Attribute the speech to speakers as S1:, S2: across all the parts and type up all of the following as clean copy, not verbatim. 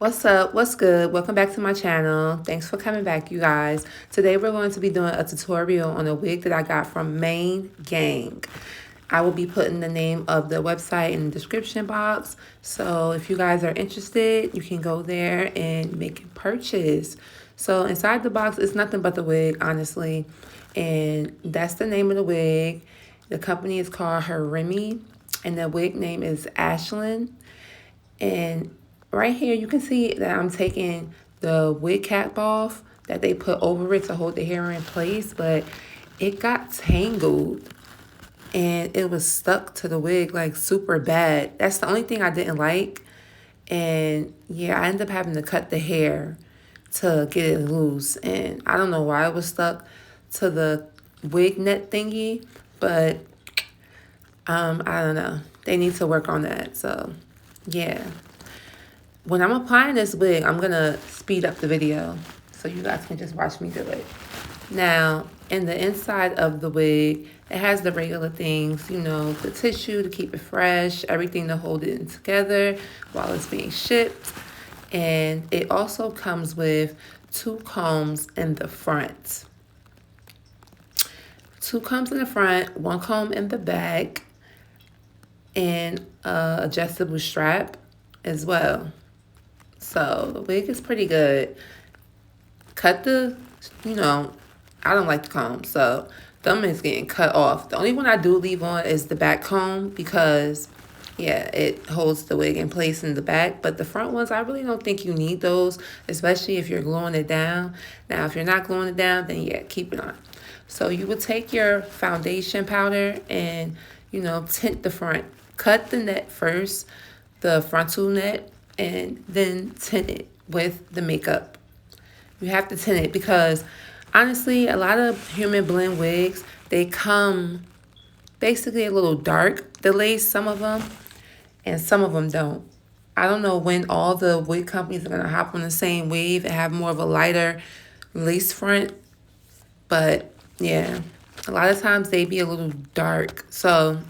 S1: What's up? What's good? Welcome back to my channel. Thanks for coming back, you guys. Today we're going to be doing a tutorial on a wig that I got from Main Gang. I will be putting the name of the website in the description box. So if you guys are interested, you can go there and make a purchase. So inside the box is nothing but the wig, honestly. And that's the name of the wig. The company is called Heraremy, and the wig name is Ashlyn. And right here, you can see that I'm taking the wig cap off that they put over it to hold the hair in place, but it got tangled and it was stuck to the wig like super bad. That's the only thing I didn't like. And yeah, I ended up having to cut the hair to get it loose. And I don't know why it was stuck to the wig net thingy, but I don't know. They need to work on that. So yeah. When I'm applying this wig, I'm going to speed up the video so you guys can just watch me do it. Now, in the inside of the wig, it has the regular things, you know, the tissue to keep it fresh, everything to hold it together while it's being shipped. And it also comes with 2 combs in the front. 2 combs in the front, 1 comb in the back, and an adjustable strap as well. So the wig is pretty good. Cut the, I don't like the comb, so them is getting cut off. The only one I do leave on is the back comb because, yeah, it holds the wig in place in the back. But the front ones, I really don't think you need those, especially if you're gluing it down. Now, if you're not gluing it down, then yeah, keep it on. So you would take your foundation powder and, tint the front. Cut the net first, the frontal net, and then tint it with the makeup. You have to tint it because honestly, a lot of human blend wigs, they come basically a little dark, the lace, some of them, and some of them don't. I don't know when all the wig companies are going to hop on the same wave and have more of a lighter lace front, but yeah, a lot of times they be a little dark, so,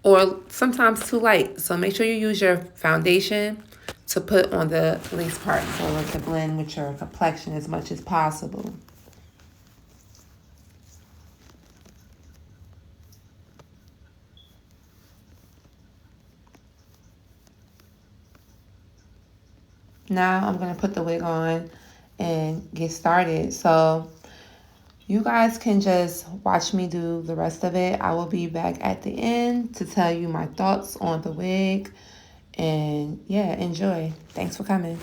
S1: or sometimes too light. So make sure you use your foundation to put on the lace part so it can blend with your complexion as much as possible. Now I'm going to put the wig on and get started. So you guys can just watch me do the rest of it. I will be back at the end to tell you my thoughts on the wig. And yeah, enjoy. Thanks for coming.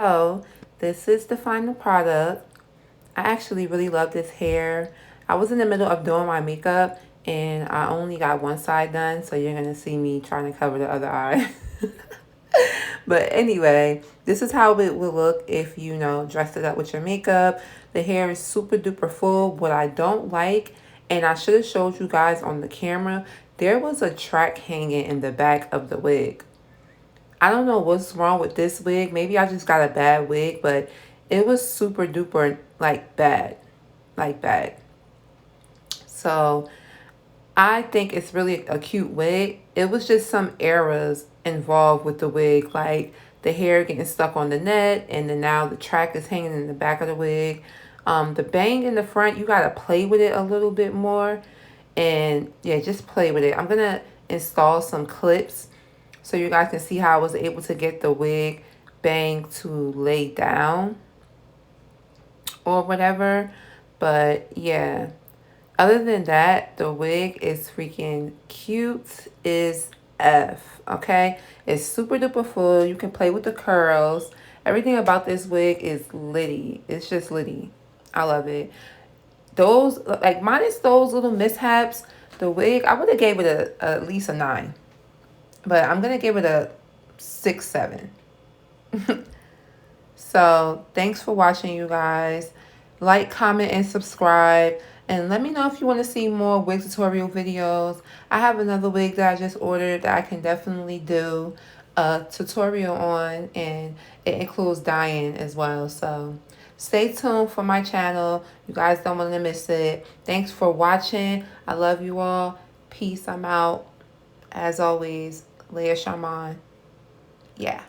S1: So this is the final product. I actually really love this hair. I was in the middle of doing my makeup and I only got one side done, so you're gonna see me trying to cover the other eye. But anyway, this is how it would look if you know dressed it up with your makeup. The hair is super duper full. What I don't like, and I should have showed you guys on the camera, there was a track hanging in the back of the wig. I don't know what's wrong with this wig. Maybe I just got a bad wig, but it was super duper like bad. Like bad. So I think it's really a cute wig. It was just some errors involved with the wig, like the hair getting stuck on the net, and then now the track is hanging in the back of the wig. The bang in the front, you gotta play with it a little bit more, and yeah, just play with it. I'm gonna install some clips so you guys can see how I was able to get the wig bang to lay down or whatever. But yeah. Other than that, the wig is freaking cute as F, okay? It's super duper full. You can play with the curls. Everything about this wig is litty. It's just litty. I love it. Those, like minus those little mishaps, the wig, I would have gave it at least a 9. But I'm going to give it a 6, 7. So thanks for watching, you guys. Like, comment, and subscribe. And let me know if you want to see more wig tutorial videos. I have another wig that I just ordered that I can definitely do a tutorial on. And it includes dyeing as well. So stay tuned for my channel. You guys don't want to miss it. Thanks for watching. I love you all. Peace. I'm out. As always, Leah Shaman. Yeah.